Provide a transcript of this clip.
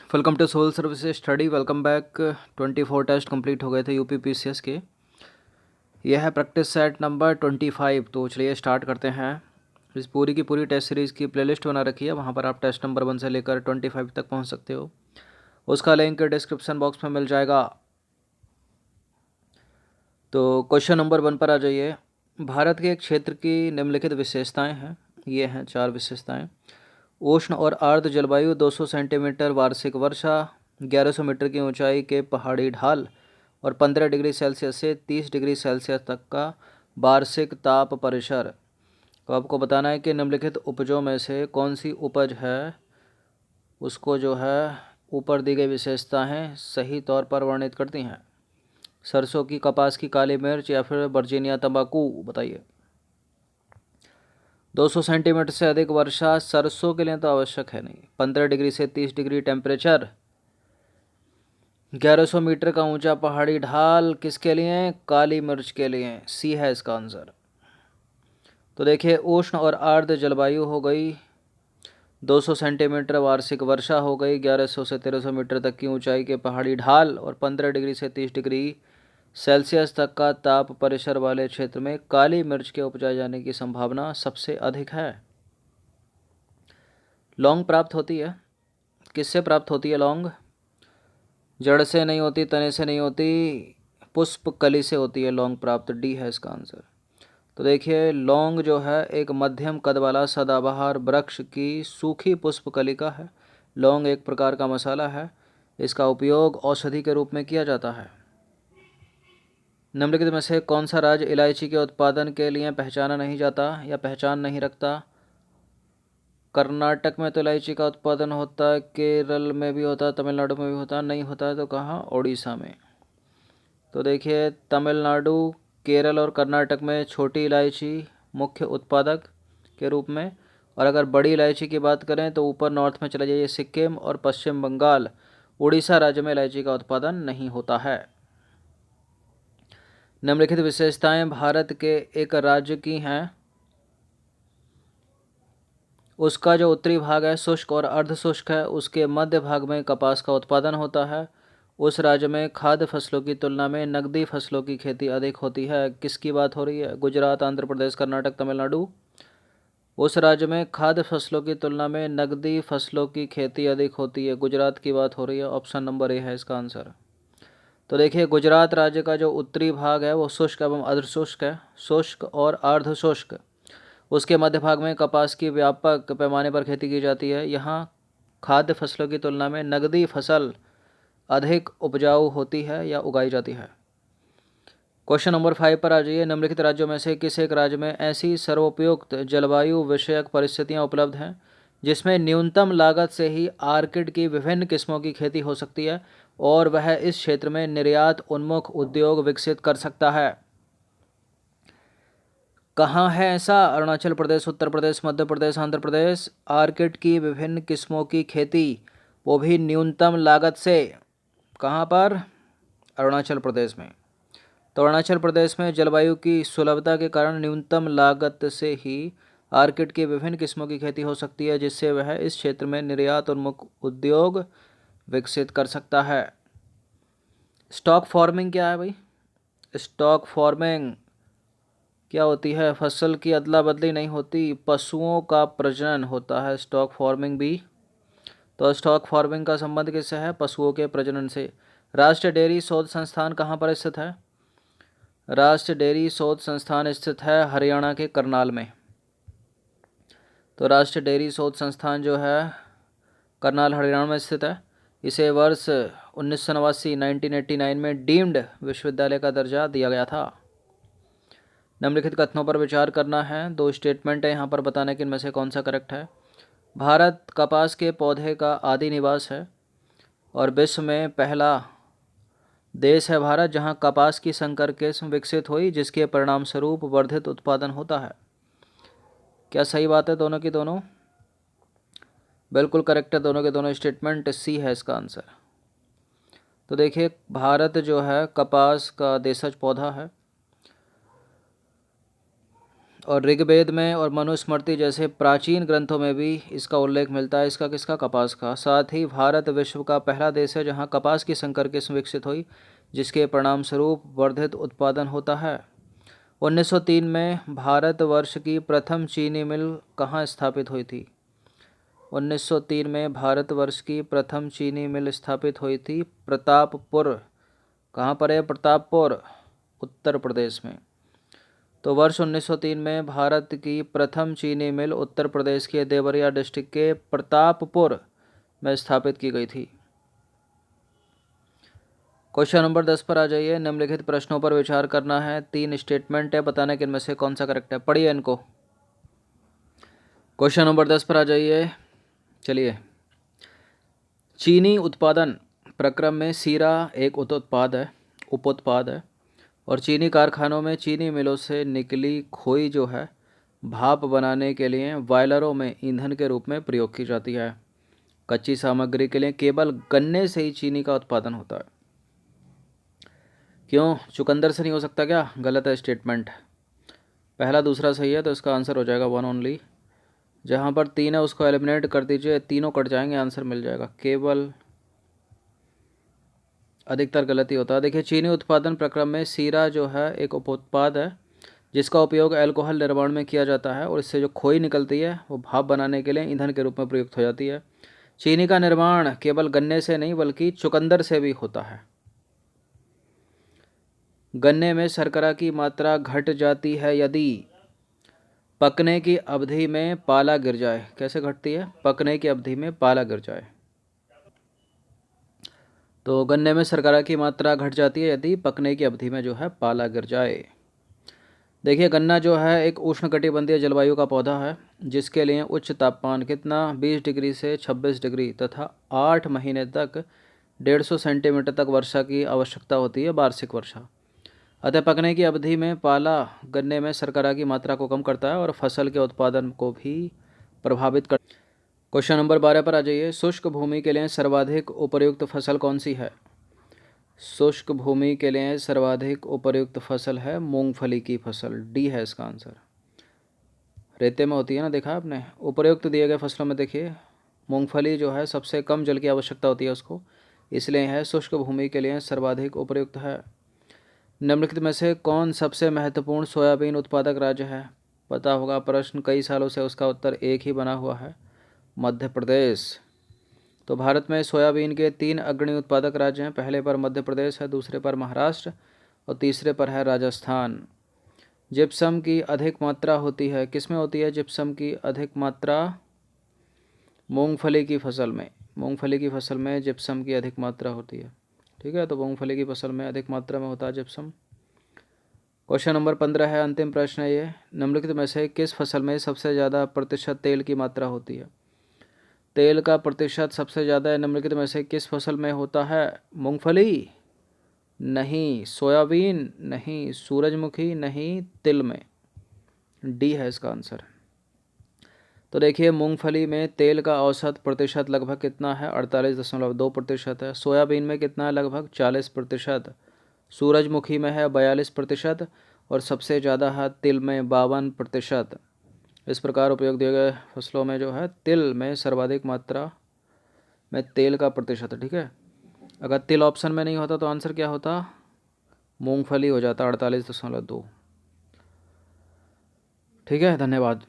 Welcome to civil services study. Welcome back. 24 test complete हो गए थे यूपी पीसीएस के। यह है प्रैक्टिस सेट नंबर 25। तो चलिए स्टार्ट करते हैं। इस पूरी की पूरी टेस्ट सीरीज़ की प्लेलिस्ट बना रखी है, वहाँ पर आप टेस्ट नंबर 1 से लेकर 25 तक पहुँच सकते हो। उसका लिंक डिस्क्रिप्शन बॉक्स में मिल जाएगा। तो क्वेश्चन नंबर 1 पर आ जाइए। भारत के एक क्षेत्र की निम्नलिखित विशेषताएँ हैं। ये हैं 4 विशेषताएँ। उष्ण और आर्द्र जलवायु, 200 सेंटीमीटर वार्षिक वर्षा, 1100 मीटर की ऊंचाई के पहाड़ी ढाल और 15 डिग्री सेल्सियस से 30 डिग्री सेल्सियस तक का वार्षिक ताप परिसर। तो आपको बताना है कि निम्नलिखित उपजों में से कौन सी उपज है, उसको जो है ऊपर दी गई विशेषताएं सही तौर पर वर्णित करती हैं। सरसों की, कपास की, काली मिर्च या फिर वर्जीनिया तंबाकू, बताइए। 200 सेंटीमीटर से अधिक वर्षा सरसों के लिए तो आवश्यक है नहीं। 15 डिग्री से 30 डिग्री टेम्परेचर, 1100 मीटर का ऊंचा पहाड़ी ढाल किसके लिए? काली मिर्च के लिए। सी है इसका आंसर। तो देखिए, उष्ण और आर्द्र जलवायु हो गई, 200 सेंटीमीटर वार्षिक वर्षा हो गई, 1100 से 1300 मीटर तक की ऊंचाई के पहाड़ी ढाल और 15 डिग्री से 30 डिग्री सेल्सियस तक का ताप परिसर वाले क्षेत्र में काली मिर्च के उपजाए जाने की संभावना सबसे अधिक है। लौंग प्राप्त होती है, किससे प्राप्त होती है लौंग? जड़ से नहीं होती, तने से नहीं होती, पुष्प कली से होती है लौंग प्राप्त। डी है इसका आंसर। तो देखिए, लौंग जो है एक मध्यम कद वाला सदाबहार वृक्ष की सूखी पुष्प कलिका है। लौंग एक प्रकार का मसाला है, इसका उपयोग औषधि के रूप में किया जाता है। निम्नलिखित में से कौन सा राज्य इलायची के उत्पादन के लिए पहचाना नहीं जाता या पहचान नहीं रखता? कर्नाटक में तो इलायची का उत्पादन होता है, केरल में भी होता है, तमिलनाडु में भी होता है। नहीं होता है तो कहाँ? उड़ीसा में। तो देखिए, तमिलनाडु, केरल और कर्नाटक में छोटी इलायची मुख्य उत्पादक के रूप में, और अगर बड़ी इलायची की बात करें तो ऊपर नॉर्थ में चला जाइए, सिक्किम और पश्चिम बंगाल, उड़ीसा राज्य में इलायची का उत्पादन नहीं होता है। निम्नलिखित विशेषताएं भारत के एक राज्य की हैं। उसका जो उत्तरी भाग है शुष्क और अर्ध शुष्क है, उसके मध्य भाग में कपास का उत्पादन होता है। उस राज्य में खाद्य फसलों की तुलना में नकदी फसलों की खेती अधिक होती है। किसकी बात हो रही है? गुजरात, आंध्र प्रदेश, कर्नाटक, तमिलनाडु। उस राज्य में खाद्य फसलों की तुलना में नकदी फसलों की खेती अधिक होती है। गुजरात की बात हो रही है। ऑप्शन नंबर ए है इसका आंसर। तो देखिए, गुजरात राज्य का जो उत्तरी भाग है वो शुष्क एवं अर्ध शुष्क है, शुष्क और अर्ध शुष्क। उसके मध्य भाग में कपास की व्यापक पैमाने पर खेती की जाती है। यहाँ खाद्य फसलों की तुलना में नकदी फसल अधिक उपजाऊ होती है या उगाई जाती है। क्वेश्चन नंबर 5 पर आ जाइए। निम्नलिखित राज्यों में से किस एक राज्य में ऐसी सर्वोपयुक्त जलवायु विषयक परिस्थितियाँ उपलब्ध हैं जिसमें न्यूनतम लागत से ही आर्किड की विभिन्न किस्मों की खेती हो सकती है और वह इस क्षेत्र में निर्यात उन्मुख उद्योग विकसित कर सकता है? कहाँ है ऐसा? अरुणाचल प्रदेश, उत्तर प्रदेश, मध्य प्रदेश, आंध्र प्रदेश। आर्किड की विभिन्न किस्मों की खेती, वो भी न्यूनतम लागत से। कहाँ पर? अरुणाचल प्रदेश में। तो अरुणाचल प्रदेश में जलवायु की सुलभता के कारण न्यूनतम लागत से ही आर्किड की विभिन्न किस्मों की खेती हो सकती है, जिससे वह इस क्षेत्र में निर्यात उन्मुख उद्योग विकसित कर सकता है। स्टॉक फार्मिंग क्या है भाई? स्टॉक फार्मिंग क्या होती है? फसल की अदला बदली नहीं होती, पशुओं का प्रजनन होता है स्टॉक फार्मिंग भी। तो स्टॉक फार्मिंग का संबंध किससे है? पशुओं के प्रजनन से। राष्ट्रीय डेयरी शोध संस्थान कहाँ पर स्थित है? राष्ट्रीय डेयरी शोध संस्थान स्थित है हरियाणा के करनाल में। तो राष्ट्रीय डेयरी शोध संस्थान जो है करनाल, हरियाणा में स्थित है। इसे वर्ष 1989 में डीम्ड विश्वविद्यालय का दर्जा दिया गया था। निम्नलिखित कथनों पर विचार करना है। 2 स्टेटमेंट है यहाँ पर, बताने कि इनमें से कौन सा करेक्ट है। भारत कपास के पौधे का आदि निवास है और विश्व में पहला देश है भारत जहाँ कपास की संकर किस्म विकसित हुई, जिसके परिणाम स्वरूप वर्धित उत्पादन होता है। क्या सही बात है दोनों की दोनों? बिल्कुल करेक्ट है दोनों के दोनों स्टेटमेंट। सी है इसका आंसर। तो देखिए, भारत जो है कपास का देशज पौधा है और ऋग्वेद में और मनुस्मृति जैसे प्राचीन ग्रंथों में भी इसका उल्लेख मिलता है। इसका किसका? कपास का। साथ ही भारत विश्व का पहला देश है जहां कपास की संकर किस्म विकसित हुई, जिसके परिणाम स्वरूप वर्धित उत्पादन होता है। 1903 में भारतवर्ष की प्रथम चीनी मिल कहाँ स्थापित हुई थी? 1903 में भारतवर्ष की प्रथम चीनी मिल स्थापित हुई थी प्रतापपुर। कहाँ पर है? प्रतापपुर, उत्तर प्रदेश में। तो वर्ष 1903 में भारत की प्रथम चीनी मिल उत्तर प्रदेश के देवरिया डिस्ट्रिक्ट के प्रतापपुर में स्थापित की गई थी। क्वेश्चन नंबर 10 पर आ जाइए। निम्नलिखित प्रश्नों पर विचार करना है। 3 स्टेटमेंट है, बताना कि इनमें से कौन सा करेक्ट है। पढ़िए इनको। क्वेश्चन नंबर 10 पर आ जाइए। चलिए, चीनी उत्पादन प्रक्रम में सीरा एक उपोत्पाद है और चीनी कारखानों में चीनी मिलों से निकली खोई जो है भाप बनाने के लिए बॉयलरों में ईंधन के रूप में प्रयोग की जाती है। कच्ची सामग्री के लिए केवल गन्ने से ही चीनी का उत्पादन होता है। क्यों? चुकंदर से नहीं हो सकता क्या? गलत है स्टेटमेंट। पहला दूसरा सही है, तो इसका आंसर हो जाएगा 1 ओनली। जहाँ पर 3 है उसको एलिमिनेट कर दीजिए, तीनों कट जाएंगे, आंसर मिल जाएगा। केवल अधिकतर गलती होता है। देखिए, चीनी उत्पादन प्रक्रम में सीरा जो है एक उपोत्पाद है जिसका उपयोग अल्कोहल निर्माण में किया जाता है और इससे जो खोई निकलती है वो भाप बनाने के लिए ईंधन के रूप में प्रयुक्त हो जाती है। चीनी का निर्माण केवल गन्ने से नहीं बल्कि चुकंदर से भी होता है। गन्ने में शर्करा की मात्रा घट जाती है यदि पकने की अवधि में पाला गिर जाए। कैसे घटती है? पकने की अवधि में पाला गिर जाए। तो गन्ने में शर्करा की मात्रा घट जाती है यदि पकने की अवधि में जो है पाला गिर जाए। देखिए, गन्ना जो है एक उष्णकटिबंधीय जलवायु का पौधा है जिसके लिए उच्च तापमान कितना 20 डिग्री से 26 डिग्री तथा 8 महीने तक 150 सेंटीमीटर तक वर्षा की आवश्यकता होती है, वार्षिक वर्षा। अतः पकने की अवधि में पाला गन्ने में शर्करा की मात्रा को कम करता है और फसल के उत्पादन को भी प्रभावित कर। क्वेश्चन नंबर 12 पर आ जाइए। शुष्क भूमि के लिए सर्वाधिक उपयुक्त फसल कौन सी है? शुष्क भूमि के लिए सर्वाधिक उपयुक्त फसल है मूंगफली की फसल। डी है इसका आंसर। रेते में होती है ना, देखा आपने। उपयुक्त दिए गए फसलों में देखिए मूंगफली जो है सबसे कम जल की आवश्यकता होती है उसको, इसलिए है शुष्क भूमि के लिए सर्वाधिक उपयुक्त है। निम्नलिखित में से कौन सबसे महत्वपूर्ण सोयाबीन उत्पादक राज्य है? पता होगा प्रश्न, कई सालों से उसका उत्तर एक ही बना हुआ है, मध्य प्रदेश। तो भारत में सोयाबीन के 3 अग्रणी उत्पादक राज्य हैं। पहले पर मध्य प्रदेश है, दूसरे पर महाराष्ट्र और तीसरे पर है राजस्थान। जिप्सम की अधिक मात्रा होती है, किस में होती है जिप्सम की अधिक मात्रा? मूंगफली की फसल में। मूंगफली की फसल में जिप्सम की अधिक मात्रा होती है। ठीक है, तो मूंगफली की फसल में अधिक मात्रा में होता है जिप्सम। क्वेश्चन नंबर 15 है, अंतिम प्रश्न है ये। निम्नलिखित में से किस फसल में सबसे ज़्यादा प्रतिशत तेल की मात्रा होती है? तेल का प्रतिशत सबसे ज़्यादा निम्नलिखित में से किस फसल में होता है? मूंगफली नहीं, सोयाबीन नहीं, सूरजमुखी नहीं, तिल में। डी है इसका आंसर। तो देखिए, मूंगफली में तेल का औसत प्रतिशत लगभग कितना है? 48.2% है। सोयाबीन में कितना है? लगभग 40%। सूरजमुखी में है 42% और सबसे ज़्यादा है तिल में 52%। इस प्रकार उपयोग दिए गए फसलों में जो है तिल में सर्वाधिक मात्रा में तेल का प्रतिशत है। ठीक है, अगर तिल ऑप्शन में नहीं होता तो आंसर क्या होता? मूंगफली हो जाता 48.2। ठीक है, धन्यवाद।